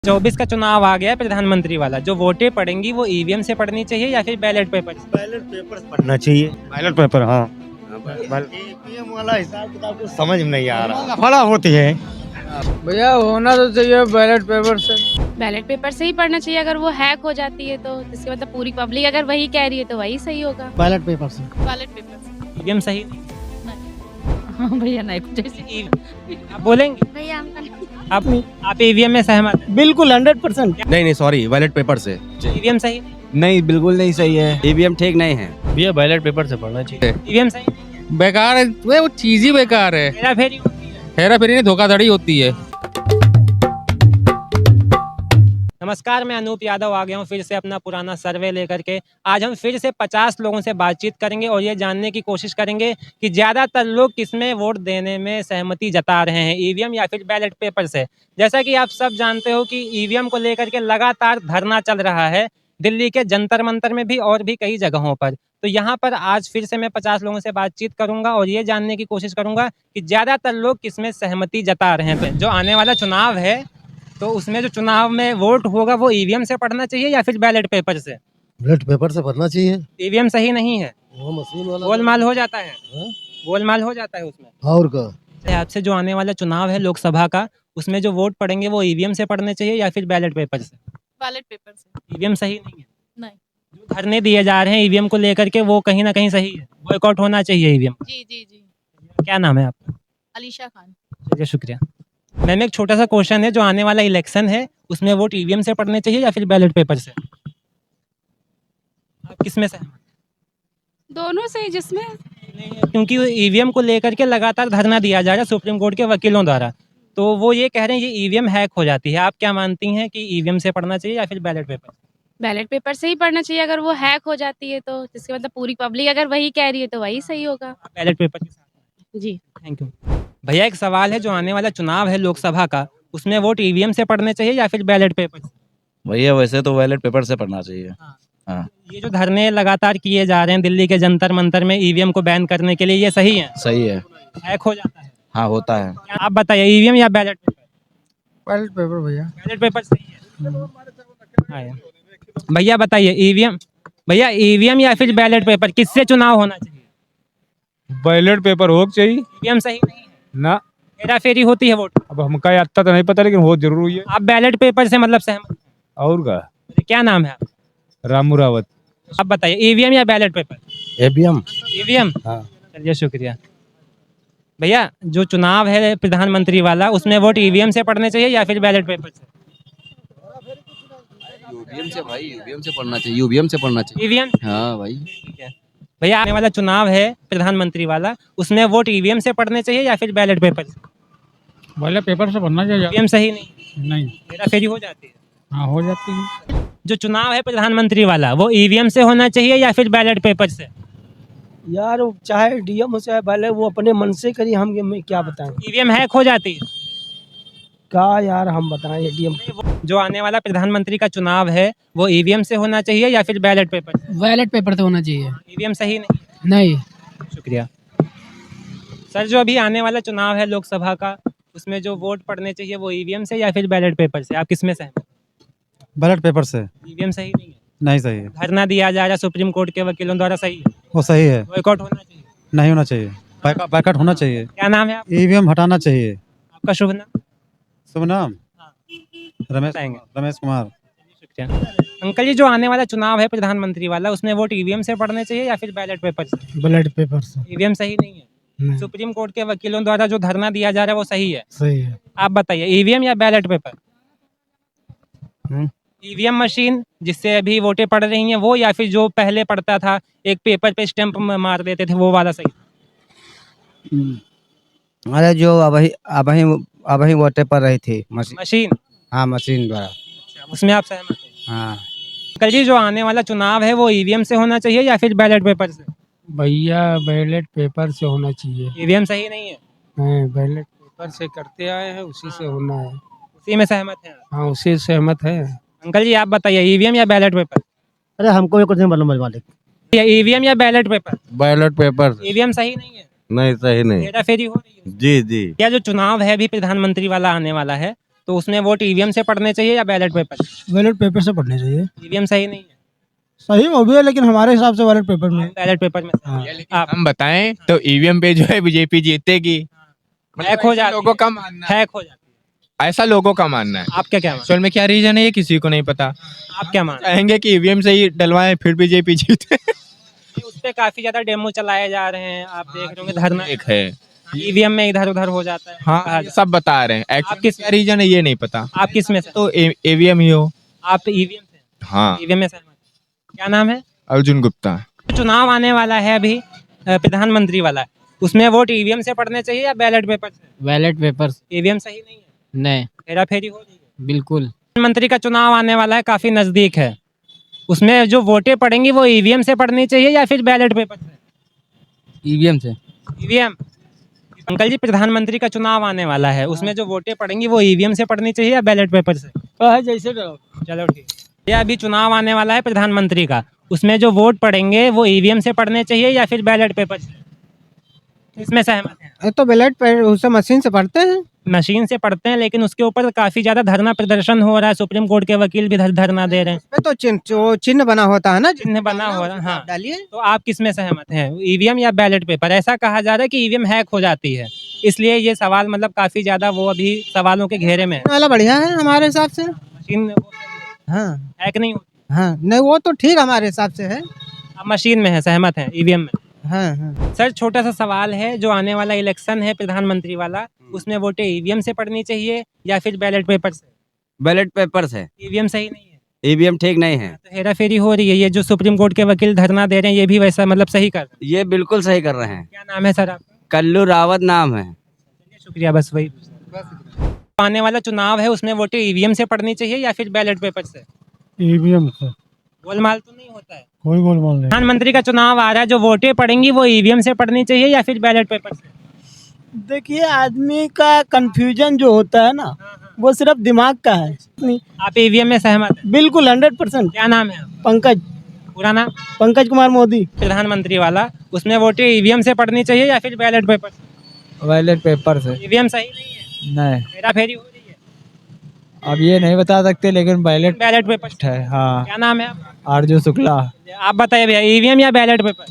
24 का चुनाव आ गया है प्रधानमंत्री वाला, जो वोटें पड़ेंगी वो ईवीएम से पड़नी चाहिए या फिर बैलेट पेपर से? बैलेट पेपर पढ़ना चाहिए। बैलेट पेपर, हाँ। ईवीएम वाला हिसाब किताब कुछ समझ में नहीं आ रहा, फड़ा होती है। भैया होना तो चाहिए बैलेट पेपर से। बैलेट पेपर से ही पढ़ना चाहिए। अगर वो हैक हो जाती है तो इसके मतलब पूरी पब्लिक अगर वही कह रही है तो वही सही होगा। बैलेट पेपर से। बैलेट पेपर से। ईवीएम सही नहीं? हाँ भैया नहीं कुछ ऐसे। आप बोलेंगे? भैया आप ईवीएम में सहमत हैं? बिल्कुल 100%। नहीं सॉरी, बैलेट पेपर से। ईवीएम सही नहीं? नहीं, बिल्कुल नहीं सही है। ईवीएम ठीक नहीं है। भैया बैलेट पेपर से पढ़ना चाहिए। ईवीएम सही नहीं है? बेकार है वो चीज ही बेकार है। हेरा फेरी होती है। हेरा फेरी नहीं, धोखाधड़ी होती है। नमस्कार, मैं अनूप यादव आ गया हूँ फिर से अपना पुराना सर्वे लेकर के। आज हम फिर से 50 लोगों से बातचीत करेंगे और ये जानने की कोशिश करेंगे कि ज़्यादातर लोग किसमें वोट देने में सहमति जता रहे हैं, ईवीएम या फिर बैलेट पेपर से। जैसा कि आप सब जानते हो कि ईवीएम को लेकर के लगातार धरना चल रहा है दिल्ली के जंतर मंतर में भी और भी कई जगहों पर। तो यहाँ पर आज फिर से मैं 50 लोगों से बातचीत करूंगा और ये जानने की कोशिश करूंगा कि ज़्यादातर लोग किसमें सहमति जता रहे हैं। तो जो आने वाला चुनाव है तो उसमें जो चुनाव में वोट होगा वो ईवीएम से पढ़ना चाहिए या फिर बैलेट पेपर से? बैलेट पेपर से पढ़ना चाहिए। ईवीएम सही नहीं है? वो मशीन वाला गोलमाल हो जाता है। हाँ? गोलमाल हो जाता है उसमें। और का आपसे जो आने वाला चुनाव है लोकसभा का, उसमें जो वोट पड़ेंगे वो ईवीएम से पढ़ने चाहिए या फिर बैलेट पेपर से? बैलेट पेपर से। ईवीएम सही नहीं है? नहीं। जो धरने दिए जा रहे हैं ईवीएम को लेकर के वो कहीं ना कहीं सही है, बॉयकॉट होना चाहिए ईवीएम। जी जी जी। क्या नाम है आपका? अलीशा खान। चलिए शुक्रिया। मैम एक छोटा सा क्वेश्चन है, जो आने वाला इलेक्शन है उसमें वोट ईवीएम से पड़ने चाहिए या फिर बैलेट पेपर से? आप किसमें सहमत? दोनों से जिसमें क्योंकि ईवीएम को लेकर के लगातार धरना दिया जा रहा है सुप्रीम कोर्ट के वकीलों द्वारा, तो वो ये कह रहे हैं ये ईवीएम हैक हो जाती है। आप क्या मानती हैं कि ईवीएम से पढ़ना चाहिए या फिर बैलेट पेपर? बैलेट पेपर से ही पढ़ना चाहिए। अगर वो हैक हो जाती है तो इसके मतलब पूरी पब्लिक अगर वही कह रही है तो वही सही होगा। बैलेट पेपर के साथ? जी। थैंक यू भैया। एक सवाल है, जो आने वाला चुनाव है लोकसभा का, उसमें वोट ईवीएम से पढ़ने चाहिए या फिर बैलेट पेपर से? भैया वैसे तो बैलेट पेपर से पढ़ना चाहिए। हाँ। ये जो धरने लगातार किए जा रहे हैं दिल्ली के जंतर मंतर में ईवीएम को बैन करने के लिए, ये सही है? सही है। हैक हो जाता है? हाँ होता है। आप बताइए, ईवीएम या बैलेट पेपर? बैलेट पेपर भैया। बैलेट पेपर सही है। हाँ। भैया बताइए, ईवीएम या फिर बैलेट पेपर, किससे चुनाव होना चाहिए? बैलेट पेपर हो चाहिए ईवीएम सही नहीं है? ना। हेरा फेरी होती है वोट? अब हमका आता तो नहीं पता, लेकिन हो जरूर है। आप बैलेट पेपर से मतलब सहमत हैं? और का क्या नाम है आप? रामू रावत। आप बताइए, ईवीएम या बैलेट पेपर? ईवीएम। ईवीएम। हाँ। चलिए शुक्रिया। भैया जो चुनाव है प्रधानमंत्री वाला, उसमें वोट ईवीएम से पढ़ने चाहिए या फिर बैलेट पेपर से? यूवीएम से भाई, यूवीएम से पढ़ना चाहिए। यूवीएम से पढ़ना चाहिए। ईवीएम। हाँ भाई। ठीक है भैया, आने वाला चुनाव है प्रधानमंत्री वाला, उसमें वोट ईवीएम से पढ़ने चाहिए या फिर बैलेट पेपर से? बैलेट पेपर से पढ़ना चाहिए। ईवीएम सही नहीं? नहीं। हेरा फेरी हो जाती है? हाँ हो जाती है। जो चुनाव है प्रधानमंत्री वाला, वो ईवीएम से होना चाहिए या फिर बैलेट पेपर से? यार चाहे डीएम हो चाहे बैलेट, वो अपने मन से करिए, हम क्या बताएं। ईवीएम हैक हो जाती है? क्या यार हम बताएं डीएम। जो आने वाला प्रधानमंत्री का चुनाव है वो ईवीएम से होना चाहिए या फिर बैलेट पेपर से? बैलेट पेपर से होना चाहिए। ईवीएम सही नहीं? नहीं। शुक्रिया सर। जो अभी आने वाला चुनाव है लोकसभा का, उसमें जो वोट पड़ने चाहिए वो ईवीएम से या फिर बैलेट पेपर से? आप किसमें सहमत? बैलेट पेपर से। ईवीएम सही नहीं है? नहीं सही है। धरना दिया जा रहा है सुप्रीम कोर्ट के वकीलों द्वारा, सही है? वो सही है। बॉयकॉट होना चाहिए? नहीं होना चाहिए। बैकआउट होना चाहिए। क्या नाम है आप? ईवीएम हटाना चाहिए। आपका शुभ नाम? शुभ नाम हाँ। रमेश बताएंगे। रमेश कुमार। शुक्रिया अंकल जी। जो आने वाला चुनाव है प्रधानमंत्री वाला, उसमें वोट ईवीएम से पड़ने चाहिए या फिर बैलेट पेपर से? बैलेट पेपर से। ईवीएम सही नहीं है? सुप्रीम कोर्ट के वकीलों द्वारा जो धरना दिया जा रहा है वो सही है? सही है। आप बताइए, ईवीएम या बैलेट पेपर? ईवीएम मशीन जिससे अभी वोटें पड़ रही हैं वो, या फिर जो पहले पड़ता था एक पेपर पे स्टैंप मार देते थे वो वाला सही? अरे जो अभी वोटें पड़ रही थी मशीन? हाँ मशीन द्वारा। उसमें आप सहमत हैं? हाँ। अंकल जी जो आने वाला चुनाव है वो ईवीएम से होना चाहिए या फिर बैलेट पेपर से? भैया बैलेट पेपर से होना चाहिए। ईवीएम सही नहीं है? बैलेट पेपर से करते आए हैं, उसी से होना है। उसी में सहमत हैं? हाँ उसी से सहमत है। अंकल जी आप बताइए, ईवीएम या बैलेट पेपर? अरे हमको ये कुछ नहीं मालूम मालिक। ईवीएम या ballot paper? Ballot paper. EVM सही नहीं है? नहीं सही नहीं। हेरा फेरी हो रही है? जी जी। क्या जो चुनाव है अभी प्रधानमंत्री वाला आने वाला है, तो उसमें वोट ईवीएम से पड़ने चाहिए या बैलेट पेपर? बैलेट पेपर से पढ़ने चाहिए। ईवीएम सही नहीं है, सही वो भी है, लेकिन हमारे हिसाब से बैलेट पेपर में। बैलेट पेपर में हाँ। आप हम बताएं तो ईवीएम पे जो है बीजेपी जीतेगी। हैक हो जाती लोगों है, का मानना है, हैक हो जाती है। ऐसा लोगों का मानना है। आप क्या मानते असल में क्या रीजन है ये किसी को नहीं पता। हैं? आप क्या मानते चाहेंगे कि ईवीएम से ही डलवाएं फिर बीजेपी जीते। हैं? उस पे काफी ज्यादा डेमो चलाए जा रहे हैं, आप देख रहे होंगे धरना एक है, ईवीएम में इधर उधर हो जाता है। कहा हाँ ये जाता सब बता रहे हैं। आप एक्चुअली किस- क्या रीजन है ये नहीं पता। है। आप किस में से? तो ईवीएम ही हो। आप ईवीएम से? हाँ, ईवीएम में सहमत हैं। क्या नाम है? अर्जुन गुप्ता। चुनाव आने वाला है अभी, प्रधानमंत्री वाला, उसमें वोट ईवीएम से पड़ने चाहिए या बैलेट पेपर से? बैलेट पेपर ईवीएम सही नहीं है, नहीं, हेरा फेरी हो रही है। बिल्कुल। प्रधानमंत्री का चुनाव आने वाला है, काफी नजदीक है, उसमें जो वोटें पड़ेंगी वो ईवीएम से पड़नी चाहिए या फिर बैलेट पेपर से? ईवीएम से। ईवीएम। अंकल जी, प्रधानमंत्री का चुनाव आने वाला है, उसमें जो वोटें पड़ेंगी वो ईवीएम से पड़नी चाहिए या बैलेट पेपर से? जैसे चलो ठीक। ये अभी चुनाव आने वाला है प्रधानमंत्री का, उसमें जो वोट पड़ेंगे वो ईवीएम से पड़ने चाहिए या फिर बैलेट पेपर से? इसमें सहमत हैं? तो बैलेट पर उसे मशीन से पढ़ते हैं। मशीन से पढ़ते हैं, लेकिन उसके ऊपर काफी ज्यादा धरना प्रदर्शन हो रहा है, सुप्रीम कोर्ट के वकील भी धरना दे रहे हैं, तो चिन्ह बना होता है ना, चिन्ह बना हो रहा है। हाँ, डालिए। तो आप किस में सहमत हैं, ईवीएम या बैलेट पेपर? ऐसा कहा जा रहा है कि ईवीएम हैक हो जाती है, इसलिए ये सवाल मतलब काफी ज्यादा वो अभी सवालों के घेरे में है। वाला बढ़िया है हमारे हिसाब से। मशीन हाँ हैक नहीं होती, हाँ, नहीं वो तो ठीक हमारे हिसाब से है। आप मशीन में है, सहमत है ईवीएम में? हाँ हाँ। सर, छोटा सा सवाल है, जो आने वाला इलेक्शन है प्रधानमंत्री वाला, उसमें वोटें ईवीएम से पड़नी चाहिए या फिर बैलेट पेपर से? बैलेट पेपर से। ईवीएम सही नहीं है, ईवीएम ठीक नहीं है। तो हेरा फेरी हो रही है। ये जो सुप्रीम कोर्ट के वकील धरना दे रहे हैं, ये भी वैसा मतलब सही कर रहे हैं। ये बिल्कुल सही कर रहे हैं। क्या नाम है सर आपका? कल्लू रावत नाम है। चलिए, शुक्रिया, बस वही। आने वाला चुनाव है, उसमें वोटें ईवीएम से पड़नी चाहिए या फिर बैलेट पेपर से? ईवीएम से। गोलमाल तो नहीं होता है? कोई गोलमाल नहीं। प्रधानमंत्री का चुनाव आ रहा है, जो वोटें पड़ेंगी वो ईवीएम से पड़नी चाहिए या फिर बैलेट पेपर से? देखिए, आदमी का कंफ्यूजन जो होता है ना, वो सिर्फ दिमाग का है। आप ईवीएम में सहमत हैं? बिल्कुल 100%। क्या नाम है आप? पंकज, पूरा नाम? पंकज कुमार मोदी। प्रधानमंत्री वाला, उसमें वोटें ईवीएम से पड़नी चाहिए या फिर बैलेट पेपर से? बैलेट पेपर से। ईवीएम सही नहीं है, नहीं, हेरा फेरी हो रही है, अब ये नहीं बता सकते, लेकिन बैलेट बैलेट पेपर से। है। हाँ, क्या नाम है आपका? अर्जुन शुक्ला। आप बताइए भैया, ईवीएम या ballot paper?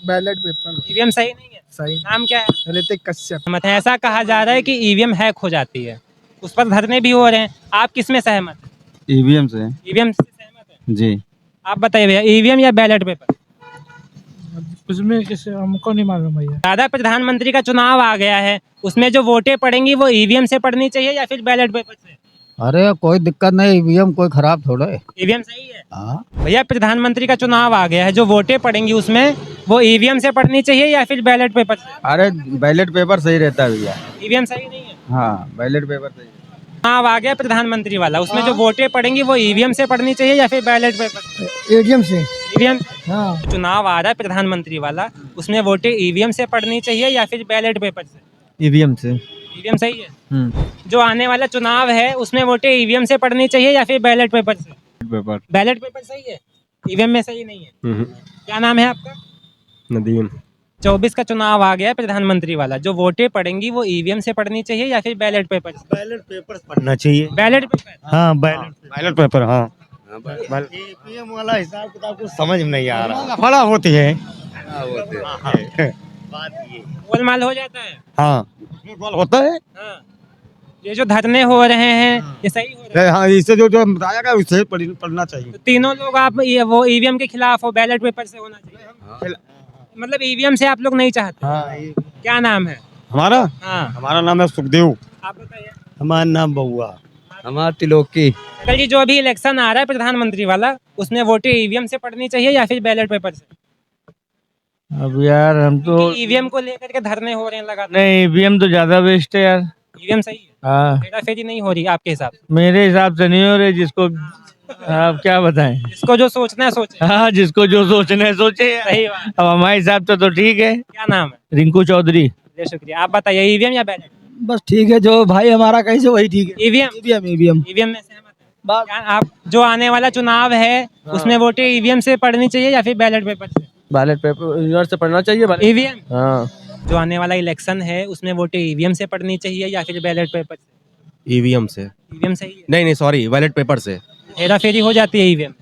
Ballot paper EVM सही नहीं है, सही। नाम क्या है? ऋतिक कश्यप। सहमत हैं? ऐसा कहा जा रहा है कि ईवीएम हैक हो जाती है, उस पर धरने भी हो रहे हैं, आप किस में सहमत हैं? ईवीएम से। ईवीएम से सहमत हैं? जी। आप बताइए भैया, ईवीएम या बैलेट पेपर? उसमें किसी हमको नहीं मालूम भैया। दादा, प्रधानमंत्री का चुनाव आ गया है, उसमें जो वोटें पड़ेंगी वो ईवीएम से पड़नी चाहिए या फिर बैलेट पेपर से? अरे कोई दिक्कत नहीं, ईवीएम कोई खराब थोड़ा है। ईवीएम सही है। हाँ, भैया, प्रधानमंत्री का चुनाव आ गया है, जो वोटें पड़ेंगी उसमें वो ईवीएम से पड़नी चाहिए या फिर बैलेट पेपर से? अरे बैलेट पेपर सही रहता है भैया। ईवीएम सही नहीं है। हाँ, बैलेट पेपर सही है। चुनाव आ गया प्रधानमंत्री वाला, उसमें जो वोटें पड़ेंगी वो ईवीएम से पड़नी चाहिए या फिर बैलेट पेपर से? एटीएम से। ईवीएम। हाँ, चुनाव आ रहा है प्रधानमंत्री वाला, उसमें वोटें ईवीएम से पड़नी चाहिए या फिर बैलेट पेपर से? ईवीएम से। ईवीएम सही है। जो आने वाला चुनाव है, उसमें वोटें ईवीएम से पड़नी चाहिए या फिर बैलेट पेपर से? पेपर। बैलेट पेपर सही है, ईवीएम में सही नहीं है। क्या नाम है आपका? नदीम। 24 का चुनाव आ गया है प्रधानमंत्री वाला, जो वोटें पड़ेंगी वो ईवीएम से पड़नी चाहिए या फिर बैलेट पेपर से? बैलेट पेपर पढ़ना चाहिए। Ballot paper. हाँ, बैलेट पेपर। हाँ, पीएम वाला हिसाब किताब कुछ समझ में नहीं आ रहा, फड़ा होती है। बात ये। गोलमाल हो जाता है। हाँ, होता है। हाँ, ये जो धरने हो रहे हैं ये सही हो रहे हैं? हाँ, इससे जो बताया गया उससे पढ़ना चाहिए। तो तीनों लोग आप वो ईवीएम के खिलाफ हो, बैलेट पेपर से होना चाहिए, मतलब ईवीएम से आप लोग नहीं चाहते? हाँ, क्या नाम है हमारा हाँ, हमारा नाम है सुखदेव। आप बताइए। हमारा नाम बउआ। हमारा तिलोकी। कल जी जो अभी इलेक्शन आ रहा है प्रधानमंत्री वाला, उसमें वोटें ईवीएम से पड़नी चाहिए या फिर बैलेट पेपर से? अब यार हम तो ईवीएम को लेकर के धरने हो रहे हैं लगातार। नहीं, ईवीएम तो ज्यादा बेस्ट है यार। ईवीएम सही है, हाँ, हेरा फेरी नहीं हो रही आपके हिसाब से? मेरे हिसाब से नहीं हो रही, जिसको आप क्या बताएं। इसको जो सोचना है सोचे। हाँ, जिसको जो सोचना है सोचे। सही बात। अब हमारे हिसाब से तो ठीक है। क्या नाम है? रिंकू चौधरी। चलिए, शुक्रिया। आप बताइए, ईवीएम या बैलेट? बस ठीक है, जो भाई हमारा कैसे वही ठीक है। ईवीएम। EVM EVM. ईवीएम में सहमत है? क्या आप जो आने वाला चुनाव है उसमें वोटें ईवीएम से पड़नी चाहिए या फिर बैलेट पेपर से? बैलेट पेपर से पढ़ना चाहिए। ईवीएम। हाँ, जो आने वाला इलेक्शन है उसमें वोटें ईवीएम से पड़नी चाहिए या फिर बैलेट पेपर से? ईवीएम से। ईवीएम सही है? नहीं नहीं सॉरी, बैलेट पेपर से। हेरा फेरी हो जाती है ईवीएम?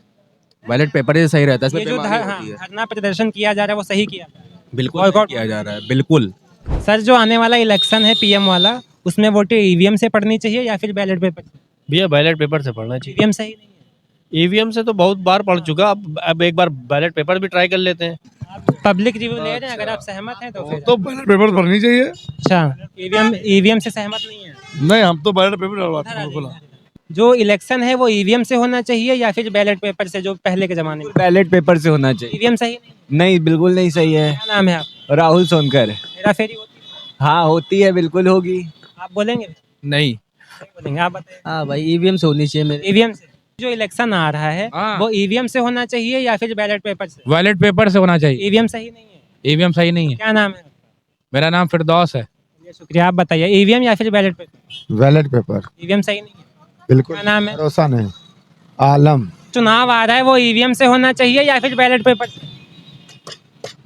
बैलेट पेपर ही सही रहता है, ये इसमें जो बेईमानी हाँ, होती है। धरना प्रदर्शन किया जा रहा है वो सही किया जा रहा बिल्कुल boycott किया जा रहा है, बिल्कुल। है? सर जो आने वाला इलेक्शन है पीएम वाला, उसमें वोटें ईवीएम से पड़नी चाहिए या फिर बैलेट पेपर से? भैया बैलेट पेपर से पढ़ना चाहिए। ईवीएम सही नहीं है? ईवीएम से तो बहुत बार पढ़ चुका, अब एक बार बैलेट पेपर भी ट्राई कर लेते हैं। पब्लिक रिव्यू ले रहे हैं, अगर आप सहमत हैं तो फिर। तो बैलेट पेपर भरनी चाहिए। अच्छा, ईवीएम से सहमत नहीं है? नहीं, हम तो बैलेट पेपर डलवाते हैं बिल्कुल। जो इलेक्शन है वो ईवीएम से होना चाहिए या फिर बैलेट पेपर से, जो पहले के जमाने में? बैलेट पेपर से होना चाहिए। ईवीएम सही नहीं? नहीं, बिल्कुल नहीं सही है। क्या नाम है आप? राहुल सोनकर। हेरा फेरी होती है? हाँ होती है, बिल्कुल होगी। आप बोलेंगे? नहीं। नहीं बोलेंगे, आप बताइए। हाँ भाई ईवीएम से होनी चाहिए मेरे। ईवीएम से? जो इलेक्शन आ रहा है वो ईवीएम से होना चाहिए या फिर बैलेट पेपर से? बैलेट पेपर से होना चाहिए। ईवीएम सही नहीं है? ईवीएम सही नहीं है। क्या नाम है? मेरा नाम फिरदौस है। चलिए, शुक्रिया। आप बताइए, ईवीएम या फिर ballot paper? Ballot paper EVM सही नहीं है? बिल्कुल। क्या नाम है? भरोसा नहीं। आलम। चुनाव आ रहा है वो ईवीएम से होना चाहिए या फिर बैलेट पेपर से?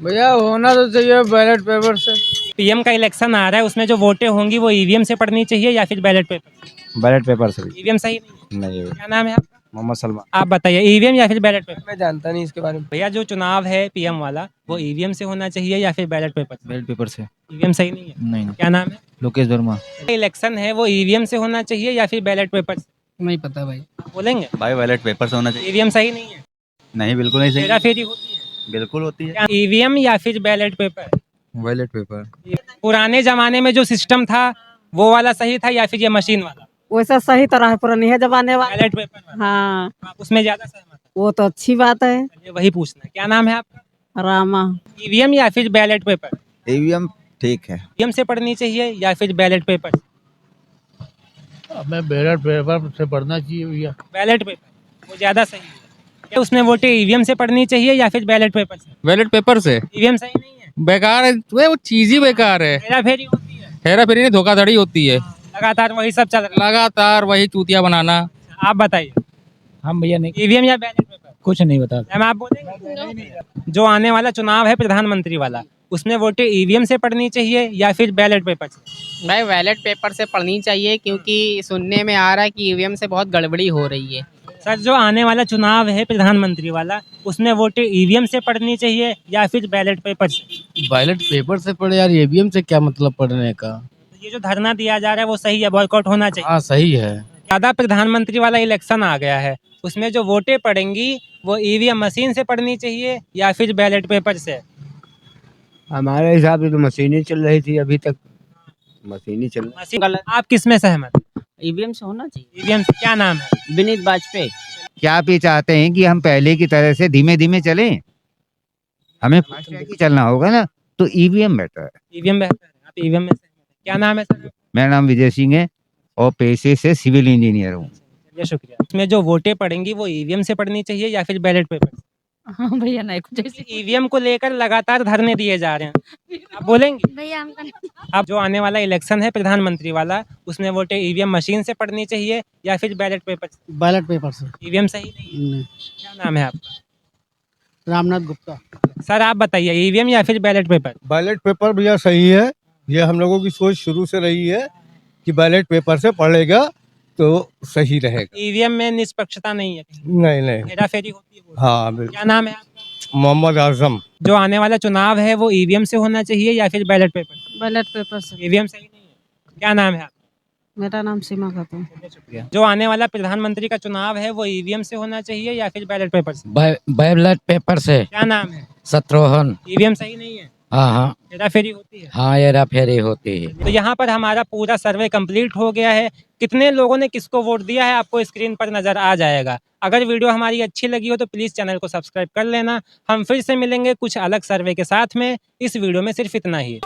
भैया होना तो चाहिए बैलेट पेपर से। पीएम का इलेक्शन आ रहा है, उसमें जो वोटें होंगी वो ईवीएम से पड़नी चाहिए या फिर बैलेट पेपर? बैलेट पेपर से। ईवीएम सही नहीं है? नहीं। क्या नाम है आपका? मोहम्मद सलमान। आप बताइए, ईवीएम या फिर बैलेट पेपर? मैं जानता नहीं इसके बारे में। भैया जो चुनाव है पीएम वाला वो ईवीएम से होना चाहिए या फिर बैलेट पेपर से? बैलेट पेपर से। ईवीएम सही नहीं है? नहीं। क्या नाम है? लोकेश वर्मा। इलेक्शन है वो ईवीएम से होना चाहिए या फिर बैलेट पेपर से? नहीं पता भाई। बोलेंगे? भाई बैलेट पेपर से होना चाहिए। ईवीएम सही नहीं है? नहीं, बिल्कुल नहीं हेरा फेरी होती है? बिल्कुल होती है। क्या ईवीएम या फिर बैलेट पेपर? Ballot paper. पुराने जमाने में जो सिस्टम था वो वाला सही था या फिर ये मशीन वाला? वैसा सही तरह पुरानी है जमाने वाला। बैलेट पेपर वाला? हाँ आप उसमें ज्यादा सहमत हैं? वो तो अच्छी बात है। चलिए, वही पूछना है। क्या नाम है आपका? रामा। ईवीएम या फिर बैलेट पेपर? ईवीएम ठीक है। ईवीएम से पढ़नी चाहिए या फिर बैलेट पेपर? मैं बैलेट पेपर से पढ़ना चाहिए भैया। बैलेट पेपर वो ज्यादा सही है। क्या उसमें वोटें ईवीएम से पढ़नी चाहिए या फिर बैलेट पेपर से? बैलेट पेपर से। ईवीएम सही नहीं है? बेकार है वो चीज ही बेकार है। हेरा फेरी होती है? हेरा फेरी नहीं, धोखाधड़ी होती है। लगातार वही सब चल रहा लगातार वही चूतिया बनाना। है। आप बताइए, हम भैया नहीं, ईवीएम या बैलेट पेपर? कुछ नहीं बता। मैम आप बोलेंगे? जो आने वाला चुनाव है प्रधानमंत्री वाला, उसमें वोटें ईवीएम से पढ़नी चाहिए या फिर बैलेट पेपर से? भाई बैलेट पेपर से पढ़नी चाहिए, क्योंकि सुनने में आ रहा है कि ईवीएम से बहुत गड़बड़ी हो रही है। सर जो आने वाला चुनाव है प्रधानमंत्री वाला, उसमें वोटें ईवीएम से पढ़नी चाहिए या फिर बैलेट पेपर से? बैलेट पेपर से पढ़े यार, ईवीएम से क्या मतलब पढ़ने का। ये जो धरना दिया जा रहा है वो सही है, बॉयकॉट होना चाहिए? हाँ सही है। ज्यादा प्रधानमंत्री वाला इलेक्शन आ गया है, उसमें जो वोटें पड़ेंगी वो ईवीएम मशीन से पढ़नी चाहिए या फिर बैलेट पेपर से? हमारे हिसाब से तो मशीनें चल रही थी अभी तक। मशीनें चल मशीन। आप किस में सहमत? ईवीएम से होना चाहिए। ईवीएम से? क्या नाम है? विनीत वाजपेयी। क्या आप ये चाहते हैं कि हम पहले की तरह से धीमे धीमे चलें? हमें फास्ट ही चलना होगा ना, तो ईवीएम बेटर है। ईवीएम बेहतर है? आप ईवीएम में सहमत हैं? क्या नाम है सर? मेरा नाम विजय सिंह है और पेशे से सिविल इंजीनियर हूँ। चलिए, शुक्रिया। उसमें जो वोटें पड़ेंगी वो ईवीएम से पढ़नी चाहिए या फिर बैलेट पेपर से? हाँ भैया नहीं कुछ ऐसी। ईवीएम को लेकर लगातार धरने दिए जा रहे हैं, आप बोलेंगे? भैया हमको अब जो आने वाला इलेक्शन है प्रधानमंत्री वाला, उसमें वोटें ईवीएम मशीन से पढ़नी चाहिए या फिर बैलेट पेपर से? बैलेट पेपर से। ईवीएम सही नहीं है? क्या नाम है आपका? रामनाथ गुप्ता। सर आप बताइए, ईवीएम या फिर बैलेट पेपर? बैलेट पेपर भैया सही है। ये हम लोगों की सोच शुरू से रही है कि बैलेट पेपर से पढ़ेगा तो सही रहेगा। ईवीएम में निष्पक्षता नहीं है, नहीं नहीं। हेरा फेरी होती है? हाँ बिल्कुल। क्या नाम है आपका? मोहम्मद आजम। जो आने वाला चुनाव है वो ईवीएम से होना चाहिए या फिर बैलेट पेपर? बैलेट पेपर से। ईवीएम सही नहीं है? क्या नाम है आपका? मेरा नाम सीमा खातून। शुक्रिया। जो आने वाला प्रधानमंत्री का चुनाव है वो ईवीएम से होना चाहिए या फिर बैलेट पेपर से? बैलेट पेपर से। क्या नाम है? शत्रुघ्न। ईवीएम सही नहीं है? हाँ हाँ हेरा फेरी होती है? हाँ, हेरा फेरी होती है। तो यहाँ पर हमारा पूरा सर्वे कंप्लीट हो गया है। कितने लोगों ने किसको वोट दिया है आपको स्क्रीन पर नजर आ जाएगा। अगर वीडियो हमारी अच्छी लगी हो तो प्लीज़ चैनल को सब्सक्राइब कर लेना। हम फिर से मिलेंगे कुछ अलग सर्वे के साथ में। इस वीडियो में सिर्फ इतना ही।